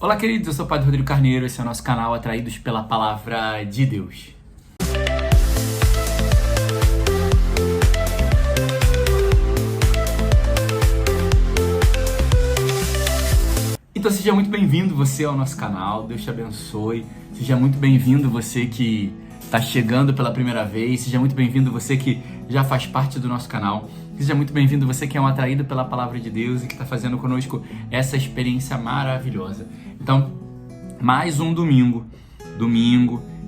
Olá, queridos, eu sou o Padre Rodrigo Carneiro, esse é o nosso canal Atraídos pela Palavra de Deus. Então seja muito bem-vindo você ao nosso canal, Deus te abençoe. Seja muito bem-vindo você que está chegando pela primeira vez, seja muito bem-vindo você que já faz parte do nosso canal. Seja muito bem-vindo você que é um atraído pela Palavra de Deus e que está fazendo conosco essa experiência maravilhosa. Então, mais um domingo,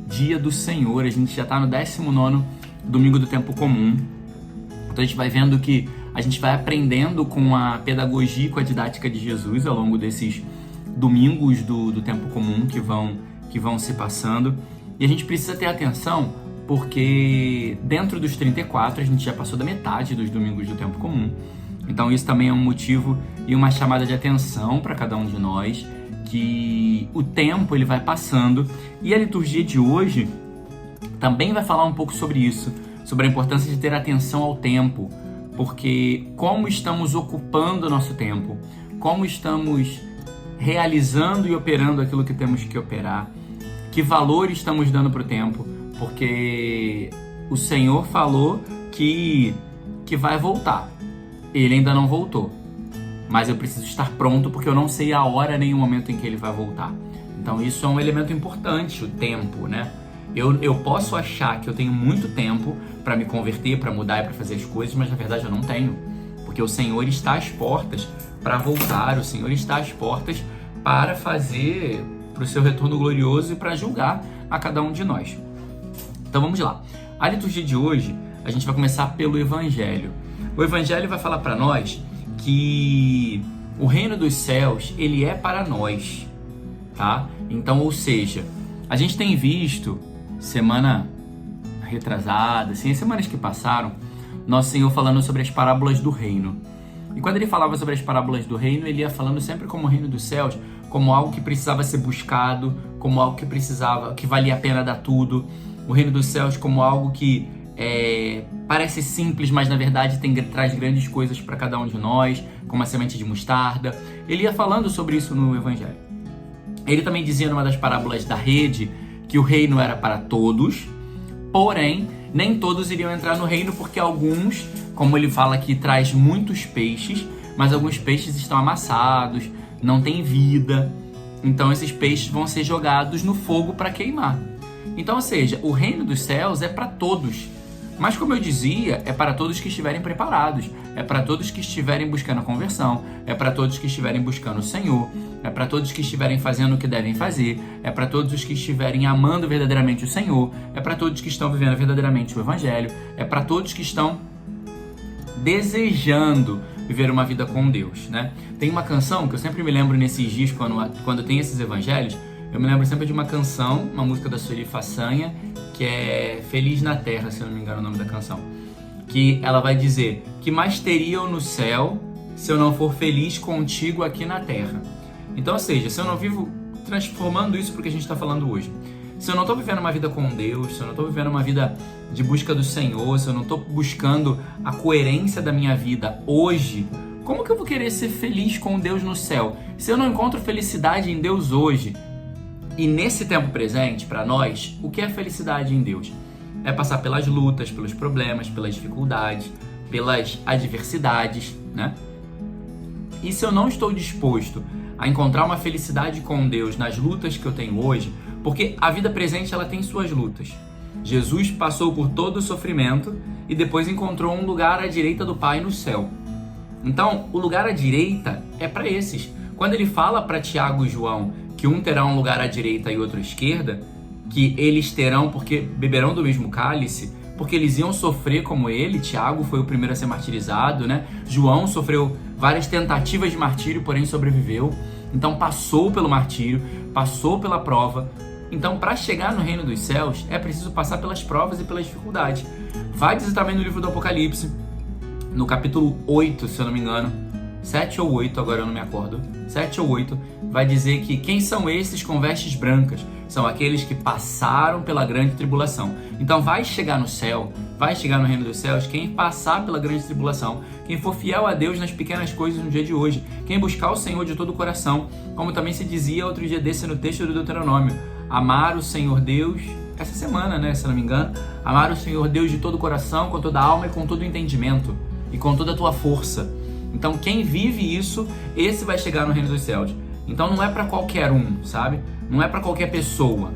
dia do Senhor, a gente já está no 19º domingo do tempo comum. Então a gente vai vendo que a gente vai aprendendo com a pedagogia e com a didática de Jesus ao longo desses domingos do tempo comum que vão se passando. E a gente precisa ter atenção porque dentro dos 34 a gente já passou da metade dos domingos do tempo comum. Então isso também é um motivo e uma chamada de atenção para cada um de nós, que o tempo ele vai passando e a liturgia de hoje também vai falar um pouco sobre isso, sobre a importância de ter atenção ao tempo, porque como estamos ocupando o nosso tempo, como estamos realizando e operando aquilo que temos que operar, que valor estamos dando para o tempo, porque o Senhor falou que vai voltar. Ele ainda não voltou, mas eu preciso estar pronto porque eu não sei a hora nem o momento em que ele vai voltar. Então isso é um elemento importante, o tempo, né? Eu posso achar que eu tenho muito tempo para me converter, para mudar e para fazer as coisas, mas na verdade eu não tenho, porque o Senhor está às portas para voltar, o Senhor está às portas para fazer para o seu retorno glorioso e para julgar a cada um de nós. Então vamos lá. A liturgia de hoje, a gente vai começar pelo Evangelho. O Evangelho vai falar para nós que o reino dos céus, ele é para nós, tá? Então, ou seja, a gente tem visto semana retrasada, assim, as semanas que passaram, Nosso Senhor falando sobre as parábolas do reino. E quando ele falava sobre as parábolas do reino, ele ia falando sempre como o reino dos céus, como algo que precisava ser buscado, como algo que valia a pena dar tudo. O reino dos céus como algo que parece simples, mas na verdade traz grandes coisas para cada um de nós, como a semente de mostarda. Ele ia falando sobre isso no Evangelho. Ele também dizia numa das parábolas da rede que o reino era para todos, porém nem todos iriam entrar no reino, porque alguns, como ele fala aqui, traz muitos peixes, mas alguns peixes estão amassados, não tem vida, então esses peixes vão ser jogados no fogo para queimar. Então, ou seja, o reino dos céus é para todos, mas como eu dizia, é para todos que estiverem preparados, é para todos que estiverem buscando a conversão, é para todos que estiverem buscando o Senhor, é para todos que estiverem fazendo o que devem fazer, é para todos os que estiverem amando verdadeiramente o Senhor, é para todos que estão vivendo verdadeiramente o Evangelho, é para todos que estão desejando viver uma vida com Deus, né? Tem uma canção que eu sempre me lembro nesses dias, quando tem esses evangelhos, eu me lembro sempre de uma canção, uma música da Sueli Façanha, que é Feliz na Terra, se eu não me engano o nome da canção, que ela vai dizer: que mais teria eu no céu se eu não for feliz contigo aqui na terra. Então, ou seja, se eu não vivo transformando isso para o que a gente está falando hoje, se eu não estou vivendo uma vida com Deus, se eu não estou vivendo uma vida de busca do Senhor, se eu não estou buscando a coerência da minha vida hoje, como que eu vou querer ser feliz com Deus no céu? Se eu não encontro felicidade em Deus hoje, e nesse tempo presente, para nós, o que é felicidade em Deus? É passar pelas lutas, pelos problemas, pelas dificuldades, pelas adversidades, né? E se eu não estou disposto a encontrar uma felicidade com Deus nas lutas que eu tenho hoje, porque a vida presente ela tem suas lutas. Jesus passou por todo o sofrimento e depois encontrou um lugar à direita do Pai no céu. Então, o lugar à direita é para esses. Quando ele fala para Tiago e João que um terá um lugar à direita e outro à esquerda, que eles terão porque beberão do mesmo cálice, porque eles iam sofrer como ele. Tiago foi o primeiro a ser martirizado, né? João sofreu várias tentativas de martírio, porém sobreviveu. Então passou pelo martírio, passou pela prova. Então, para chegar no reino dos céus, é preciso passar pelas provas e pelas dificuldades. Vai dizer também no livro do Apocalipse, no capítulo 8, se eu não me engano, 7 ou 8, agora eu não me acordo, 7 ou 8, vai dizer que quem são esses com vestes brancas? São aqueles que passaram pela grande tribulação. Então vai chegar no céu, vai chegar no reino dos céus quem passar pela grande tribulação, quem for fiel a Deus nas pequenas coisas no dia de hoje, quem buscar o Senhor de todo o coração, como também se dizia outro dia desse no texto do Deuteronômio, amar o Senhor Deus, essa semana, né, se não me engano, amar o Senhor Deus de todo o coração, com toda a alma e com todo o entendimento e com toda a tua força. Então quem vive isso, esse vai chegar no reino dos céus. Então não é para qualquer um, sabe? Não é para qualquer pessoa.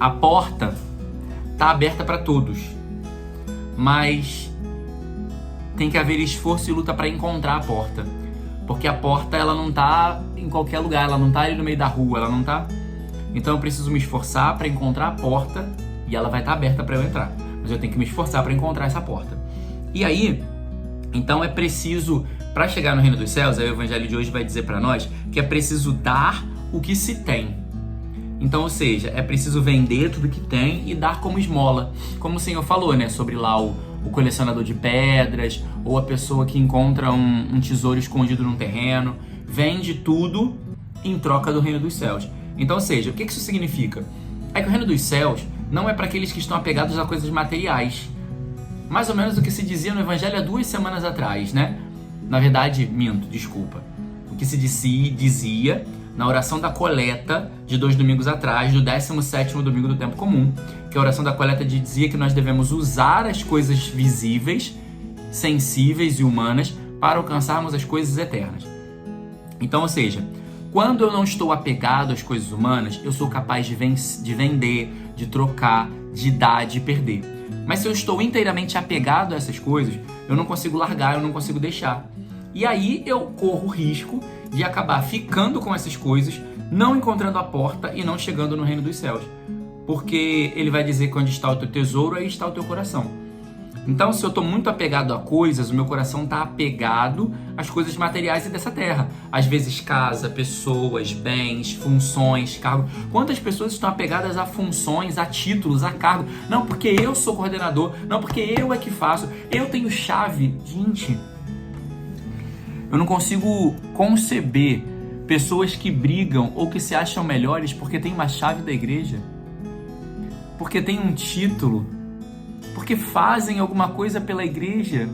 A porta tá aberta para todos, mas tem que haver esforço e luta para encontrar a porta, porque a porta ela não tá em qualquer lugar, ela não tá ali no meio da rua, ela não tá. Então eu preciso me esforçar para encontrar a porta e ela vai estar aberta para eu entrar, mas eu tenho que me esforçar para encontrar essa porta. E aí, então é preciso, para chegar no reino dos céus, aí o evangelho de hoje vai dizer para nós que é preciso dar o que se tem. Então, ou seja, é preciso vender tudo que tem e dar como esmola. Como o Senhor falou, né, sobre lá o colecionador de pedras, ou a pessoa que encontra um tesouro escondido num terreno, vende tudo em troca do reino dos céus. Então, ou seja, o que isso significa? É que o reino dos céus não é para aqueles que estão apegados a coisas materiais. Mais ou menos o que se dizia no evangelho há 2 semanas atrás, né? Na verdade, minto, desculpa. O que se dizia na oração da coleta de 2 domingos atrás, do 17º domingo do tempo comum, que a oração da coleta dizia que nós devemos usar as coisas visíveis, sensíveis e humanas para alcançarmos as coisas eternas. Então, ou seja, quando eu não estou apegado às coisas humanas, eu sou capaz de vender, de trocar, de dar, de perder. Mas se eu estou inteiramente apegado a essas coisas, eu não consigo largar, eu não consigo deixar. E aí eu corro o risco de acabar ficando com essas coisas, não encontrando a porta e não chegando no reino dos céus. Porque ele vai dizer que onde está o teu tesouro, aí está o teu coração. Então, se eu estou muito apegado a coisas, o meu coração está apegado às coisas materiais e dessa terra. Às vezes casa, pessoas, bens, funções, cargo. Quantas pessoas estão apegadas a funções, a títulos, a cargo? Não, porque eu sou coordenador. Não, porque eu é que faço. Eu tenho chave. Gente, eu não consigo conceber pessoas que brigam ou que se acham melhores porque tem uma chave da igreja, porque tem um título, porque fazem alguma coisa pela igreja.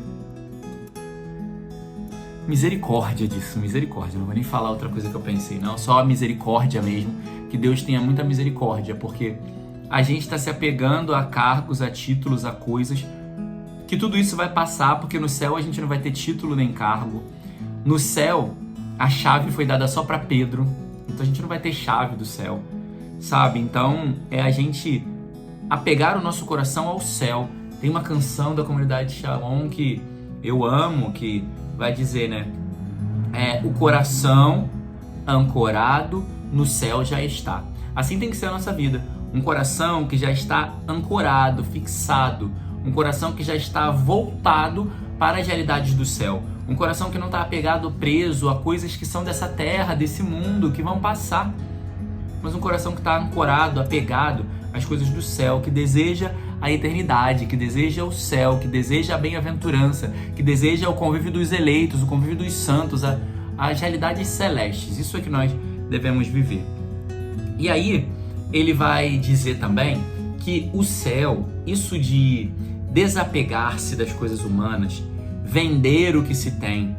Misericórdia disso, misericórdia. Não vou nem falar outra coisa que eu pensei, não. Só a misericórdia mesmo. Que Deus tenha muita misericórdia, porque a gente está se apegando a cargos, a títulos, a coisas, que tudo isso vai passar, porque no céu a gente não vai ter título nem cargo. No céu, a chave foi dada só para Pedro, então a gente não vai ter chave do céu, sabe? Então, é a gente apegar o nosso coração ao céu. Tem uma canção da comunidade Shalom que eu amo, que vai dizer, né? O coração ancorado no céu já está. Assim tem que ser a nossa vida. Um coração que já está ancorado, fixado. Um coração que já está voltado para as realidades do céu. Um coração que não está apegado, preso a coisas que são dessa terra, desse mundo, que vão passar. Mas um coração que está ancorado, apegado às coisas do céu, que deseja a eternidade, que deseja o céu, que deseja a bem-aventurança, que deseja o convívio dos eleitos, o convívio dos santos, as realidades celestes. Isso é que nós devemos viver. E aí, ele vai dizer também que o céu, isso de desapegar-se das coisas humanas, vender o que se tem,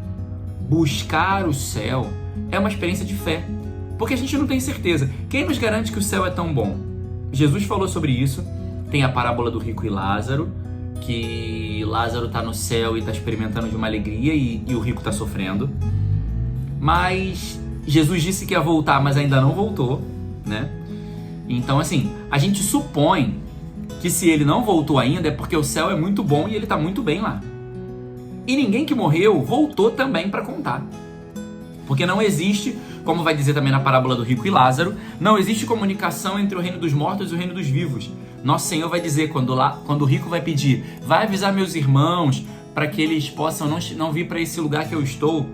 buscar o céu, é uma experiência de fé. Porque a gente não tem certeza. Quem nos garante que o céu é tão bom? Jesus falou sobre isso. Tem a parábola do rico e Lázaro, que Lázaro está no céu e está experimentando de uma alegria e o rico está sofrendo. Mas Jesus disse que ia voltar, mas ainda não voltou, né? Então, assim, a gente supõe que se ele não voltou ainda é porque o céu é muito bom e ele está muito bem lá. E ninguém que morreu voltou também para contar. Porque não existe, como vai dizer também na parábola do rico e Lázaro, não existe comunicação entre o reino dos mortos e o reino dos vivos. Nosso Senhor vai dizer, quando o rico vai pedir, vai avisar meus irmãos para que eles possam não vir para esse lugar que eu estou.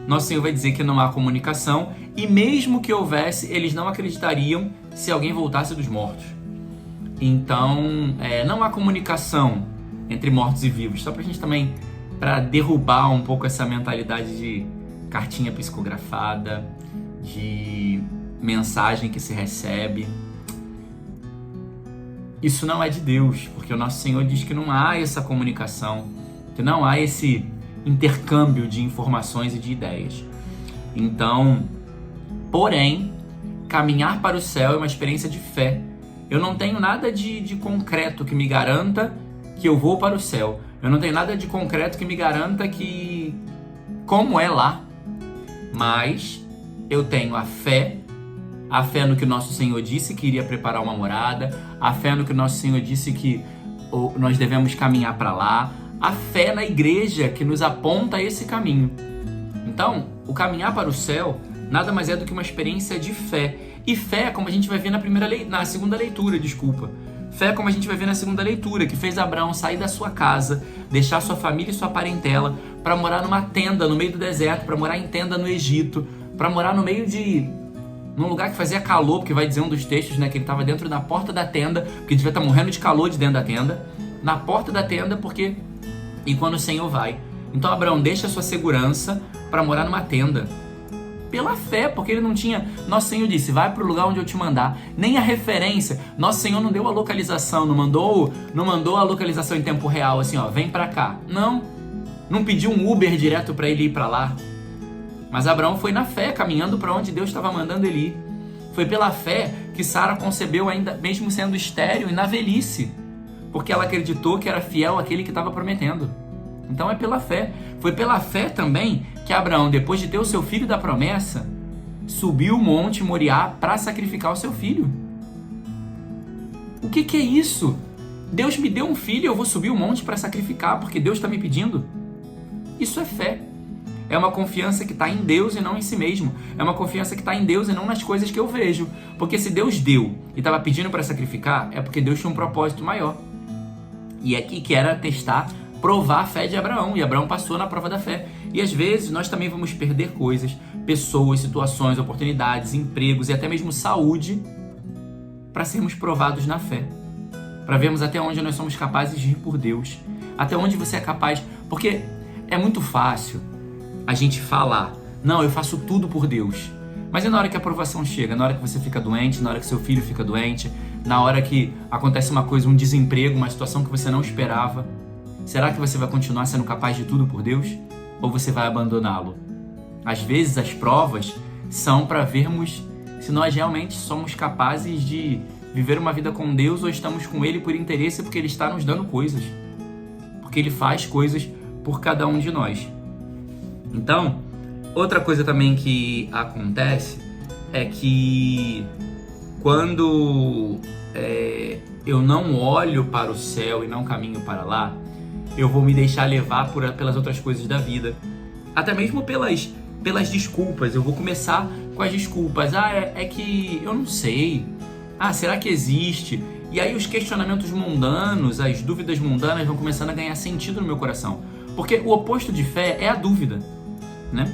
Nosso Senhor vai dizer que não há comunicação e mesmo que houvesse, eles não acreditariam se alguém voltasse dos mortos. Então, não há comunicação entre mortos e vivos. Só para a gente também para derrubar um pouco essa mentalidade de cartinha psicografada, de mensagem que se recebe. Isso não é de Deus, porque o nosso Senhor diz que não há essa comunicação, que não há esse intercâmbio de informações e de ideias. Então, porém, caminhar para o céu é uma experiência de fé. Eu não tenho nada de concreto que me garanta que eu vou para o céu. Eu não tenho nada de concreto que me garanta que como é lá. Mas eu tenho a fé no que o nosso Senhor disse que iria preparar uma morada, a fé no que o nosso Senhor disse que nós devemos caminhar para lá, a fé na igreja que nos aponta esse caminho. Então, o caminhar para o céu nada mais é do que uma experiência de fé. E fé, como a gente vai ver na segunda leitura, Fé, como a gente vai ver na segunda leitura, que fez Abraão sair da sua casa, deixar sua família e sua parentela, para morar numa tenda no meio do deserto, para morar em tenda no Egito, para morar num lugar que fazia calor, porque vai dizer um dos textos, né, que ele estava dentro da porta da tenda, porque devia estar morrendo de calor de dentro da tenda, na porta da tenda, porque e quando o Senhor vai. Então Abraão deixa a sua segurança para morar numa tenda. Pela fé, porque ele não tinha... Nosso Senhor disse, vai para o lugar onde eu te mandar. Nem a referência. Nosso Senhor não deu a localização, não mandou a localização em tempo real, assim, ó, vem para cá. Não pediu um Uber direto para ele ir para lá. Mas Abraão foi na fé, caminhando para onde Deus estava mandando ele ir. Foi pela fé que Sara concebeu ainda, mesmo sendo estéril e na velhice. Porque ela acreditou que era fiel àquele que estava prometendo. Então é pela fé. Foi pela fé também que Abraão, depois de ter o seu filho da promessa, subiu o monte Moriá para sacrificar o seu filho. O que é isso? Deus me deu um filho e eu vou subir o monte para sacrificar porque Deus está me pedindo? Isso é fé. É uma confiança que está em Deus e não em si mesmo. É uma confiança que está em Deus e não nas coisas que eu vejo. Porque se Deus deu e estava pedindo para sacrificar, é porque Deus tinha um propósito maior. E aqui que era testar, provar a fé de Abraão. E Abraão passou na prova da fé. E às vezes nós também vamos perder coisas, pessoas, situações, oportunidades, empregos e até mesmo saúde para sermos provados na fé. Para vermos até onde nós somos capazes de ir por Deus. Até onde você é capaz. Porque é muito fácil a gente falar, não, eu faço tudo por Deus. Mas e na hora que a aprovação chega? Na hora que você fica doente, na hora que seu filho fica doente, na hora que acontece uma coisa, um desemprego, uma situação que você não esperava, será que você vai continuar sendo capaz de tudo por Deus? Ou você vai abandoná-lo? Às vezes as provas são para vermos se nós realmente somos capazes de viver uma vida com Deus ou estamos com Ele por interesse porque Ele está nos dando coisas. Porque Ele faz coisas por cada um de nós. Então, outra coisa também que acontece é que quando eu não olho para o céu e não caminho para lá, eu vou me deixar levar pelas outras coisas da vida. Até mesmo pelas desculpas. Eu vou começar com as desculpas. É que eu não sei. Será que existe? E aí os questionamentos mundanos, as dúvidas mundanas vão começando a ganhar sentido no meu coração. Porque o oposto de fé é a dúvida, né?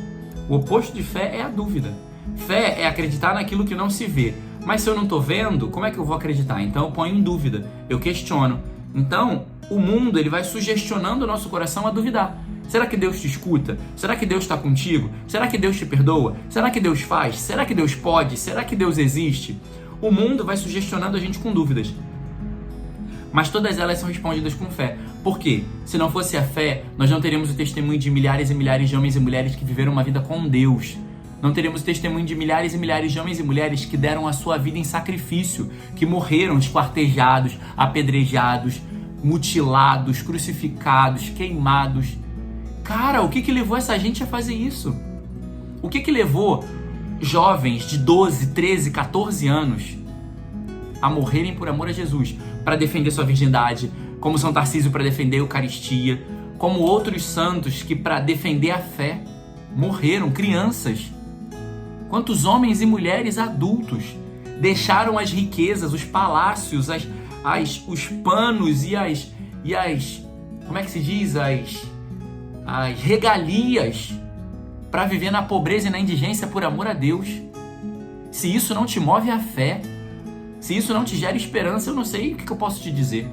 O oposto de fé é a dúvida. Fé é acreditar naquilo que não se vê. Mas se eu não estou vendo, como é que eu vou acreditar? Então eu ponho em dúvida, eu questiono. Então, o mundo ele vai sugestionando o nosso coração a duvidar. Será que Deus te escuta? Será que Deus está contigo? Será que Deus te perdoa? Será que Deus faz? Será que Deus pode? Será que Deus existe? O mundo vai sugestionando a gente com dúvidas. Mas todas elas são respondidas com fé. Por quê? Se não fosse a fé, nós não teríamos o testemunho de milhares e milhares de homens e mulheres que viveram uma vida com Deus. Não teremos o testemunho de milhares e milhares de homens e mulheres que deram a sua vida em sacrifício, que morreram esquartejados, apedrejados, mutilados, crucificados, queimados. Cara, o que levou essa gente a fazer isso? O que levou jovens de 12, 13, 14 anos a morrerem por amor a Jesus? Para defender sua virgindade, como São Tarcísio para defender a Eucaristia, como outros santos que para defender a fé morreram, crianças. Quantos homens e mulheres adultos deixaram as riquezas, os palácios, os panos e as como é que se diz? As regalias para viver na pobreza e na indigência por amor a Deus. Se isso não te move a fé, se isso não te gera esperança, eu não sei o que eu posso te dizer.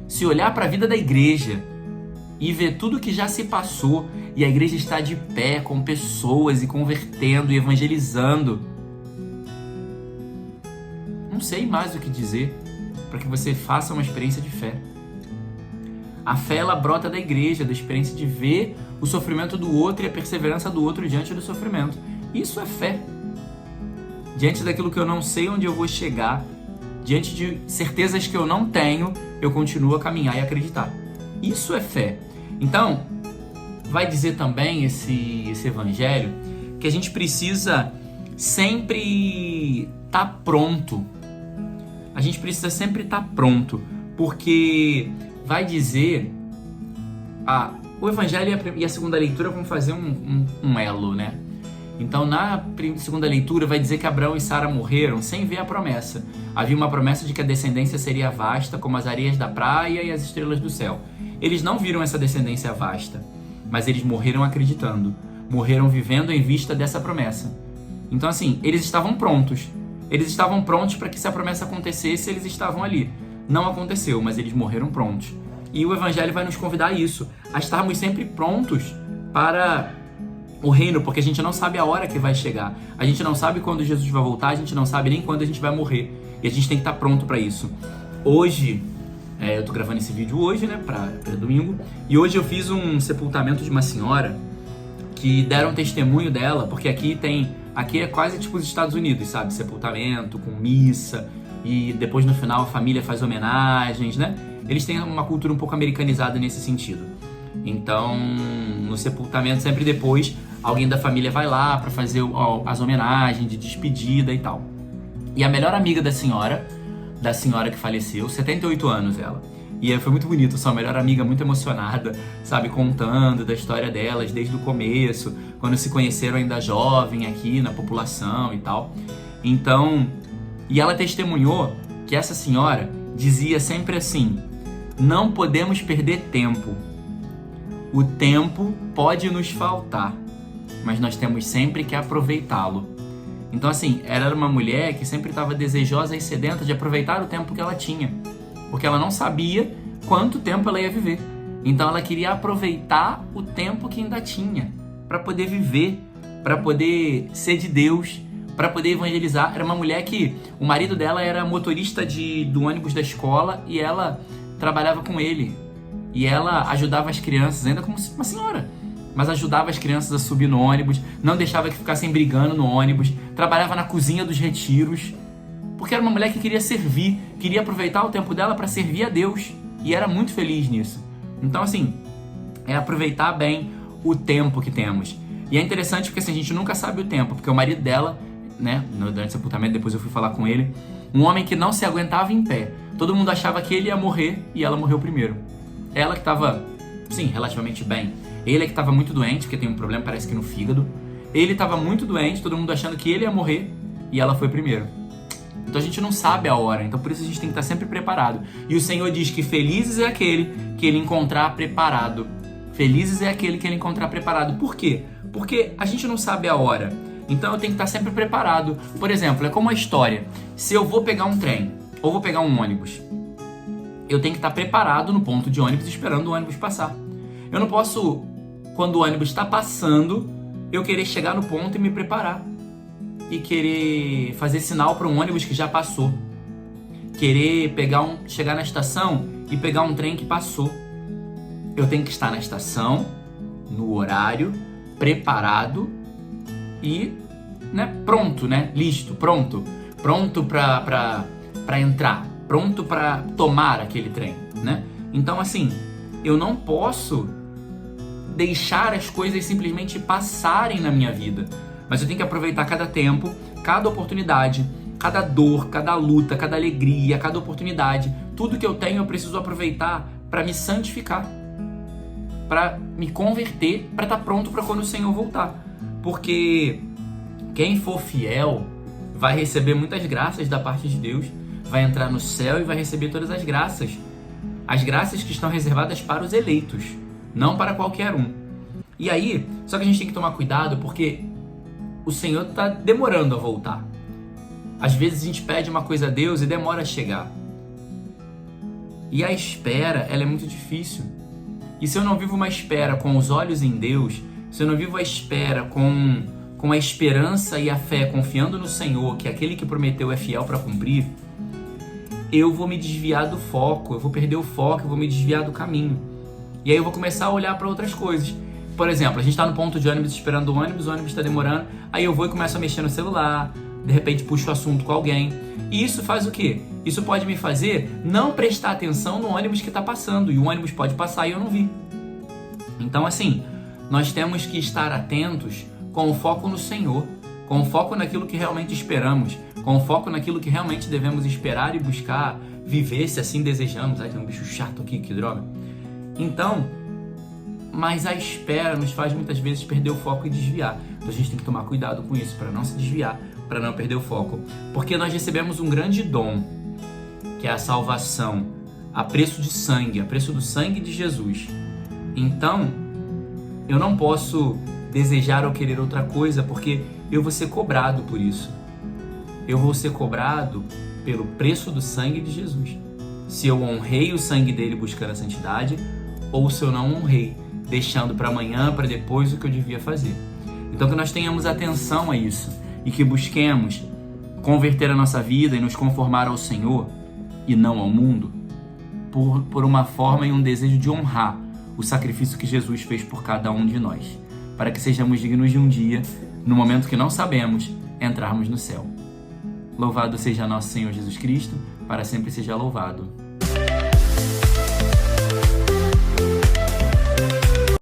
Se olhar para a vida da igreja e ver tudo que já se passou e a igreja está de pé com pessoas e convertendo e evangelizando. Não sei mais o que dizer para que você faça uma experiência de fé. A fé, ela brota da igreja, da experiência de ver o sofrimento do outro e a perseverança do outro diante do sofrimento. Isso é fé. Diante daquilo que eu não sei onde eu vou chegar, diante de certezas que eu não tenho, eu continuo a caminhar e acreditar. Isso é fé. Então, vai dizer também esse evangelho que a gente precisa sempre estar pronto. A gente precisa sempre estar pronto, porque vai dizer... o evangelho e a segunda leitura vão fazer um elo, né? Então, na segunda leitura, vai dizer que Abraão e Sara morreram sem ver a promessa. Havia uma promessa de que a descendência seria vasta, como as areias da praia e as estrelas do céu. Eles não viram essa descendência vasta, mas eles morreram acreditando. Morreram vivendo em vista dessa promessa. Então, assim, eles estavam prontos. Eles estavam prontos para que se a promessa acontecesse, eles estavam ali. Não aconteceu, mas eles morreram prontos. E o evangelho vai nos convidar a isso, a estarmos sempre prontos para o reino, porque a gente não sabe a hora que vai chegar. A gente não sabe quando Jesus vai voltar, a gente não sabe nem quando a gente vai morrer. E a gente tem que estar pronto para isso. Hoje, eu tô gravando esse vídeo hoje, né, para domingo, e hoje eu fiz um sepultamento de uma senhora que deram testemunho dela, porque aqui é quase tipo os Estados Unidos, sabe? Sepultamento, com missa, e depois no final a família faz homenagens, né? Eles têm uma cultura um pouco americanizada nesse sentido. Então, no sepultamento, sempre depois, alguém da família vai lá para fazer as homenagens de despedida e tal. E a melhor amiga da senhora que faleceu, 78 anos ela. E foi muito bonito, sua melhor amiga muito emocionada, sabe, contando da história delas desde o começo, quando se conheceram ainda jovem aqui na população e tal. Então, e ela testemunhou que essa senhora dizia sempre assim: não podemos perder tempo. O tempo pode nos faltar, mas nós temos sempre que aproveitá-lo. Então, assim, ela era uma mulher que sempre estava desejosa e sedenta de aproveitar o tempo que ela tinha, porque ela não sabia quanto tempo ela ia viver. Então, ela queria aproveitar o tempo que ainda tinha, para poder viver, para poder ser de Deus, para poder evangelizar. Era uma mulher que o marido dela era motorista do ônibus da escola e ela trabalhava com ele. E ela ajudava as crianças, ainda como uma senhora, mas ajudava as crianças a subir no ônibus, não deixava que ficassem brigando no ônibus, trabalhava na cozinha dos retiros, porque era uma mulher que queria servir, queria aproveitar o tempo dela para servir a Deus, e era muito feliz nisso. Então, assim, é aproveitar bem o tempo que temos. E é interessante porque assim, a gente nunca sabe o tempo, porque o marido dela, né, durante o sepultamento, depois eu fui falar com ele, um homem que não se aguentava em pé. Todo mundo achava que ele ia morrer e ela morreu primeiro. Ela que estava, sim, relativamente bem. Ele é que estava muito doente, porque tem um problema, parece que no fígado. Ele estava muito doente, todo mundo achando que ele ia morrer e ela foi primeiro. Então a gente não sabe a hora, então por isso a gente tem que estar sempre preparado. E o Senhor diz que felizes é aquele que ele encontrar preparado. Felizes é aquele que ele encontrar preparado. Por quê? Porque a gente não sabe a hora. Então eu tenho que estar sempre preparado. Por exemplo, é como a história. Se eu vou pegar um trem ou vou pegar um ônibus, eu tenho que estar preparado no ponto de ônibus esperando o ônibus passar. Eu não posso, quando o ônibus está passando, eu querer chegar no ponto e me preparar. E querer fazer sinal para um ônibus que já passou. Querer chegar na estação e pegar um trem que passou. Eu tenho que estar na estação, no horário, preparado e, né, pronto, né? Listo, pronto. Pronto para entrar. Pronto para tomar aquele trem, né? Então, assim, eu não posso deixar as coisas simplesmente passarem na minha vida. Mas eu tenho que aproveitar cada tempo, cada oportunidade, cada dor, cada luta, cada alegria, cada oportunidade. Tudo que eu tenho eu preciso aproveitar para me santificar, para me converter, para estar pronto para quando o Senhor voltar. Porque quem for fiel vai receber muitas graças da parte de Deus, vai entrar no céu e vai receber todas as graças que estão reservadas para os eleitos, não para qualquer um. E aí, só que a gente tem que tomar cuidado porque o Senhor está demorando a voltar. Às vezes a gente pede uma coisa a Deus e demora a chegar. E a espera, ela é muito difícil. E se eu não vivo uma espera com os olhos em Deus, se eu não vivo a espera com a esperança e a fé, confiando no Senhor, que aquele que prometeu é fiel para cumprir, eu vou me desviar do foco, eu vou perder o foco, eu vou me desviar do caminho. E aí eu vou começar a olhar para outras coisas. Por exemplo, a gente está no ponto de ônibus esperando o ônibus está demorando, aí eu vou e começo a mexer no celular, de repente puxo o assunto com alguém. E isso faz o quê? Isso pode me fazer não prestar atenção no ônibus que está passando, e o ônibus pode passar e eu não vi. Então assim, nós temos que estar atentos com o foco no Senhor, com o foco naquilo que realmente esperamos, com o foco naquilo que realmente devemos esperar e buscar viver, se assim desejamos. Ai, tem um bicho chato aqui, que droga. Então, mas a espera nos faz muitas vezes perder o foco e desviar. Então a gente tem que tomar cuidado com isso, para não se desviar, para não perder o foco. Porque nós recebemos um grande dom, que é a salvação, a preço de sangue, a preço do sangue de Jesus. Então, eu não posso desejar ou querer outra coisa, porque eu vou ser cobrado por isso. Eu vou ser cobrado pelo preço do sangue de Jesus. Se eu honrei o sangue dele buscando a santidade, ou se eu não honrei, deixando para amanhã, para depois o que eu devia fazer. Então que nós tenhamos atenção a isso e que busquemos converter a nossa vida e nos conformar ao Senhor e não ao mundo por uma forma e um desejo de honrar o sacrifício que Jesus fez por cada um de nós, para que sejamos dignos de um dia, no momento que não sabemos, entrarmos no céu. Louvado seja nosso Senhor Jesus Cristo, para sempre seja louvado.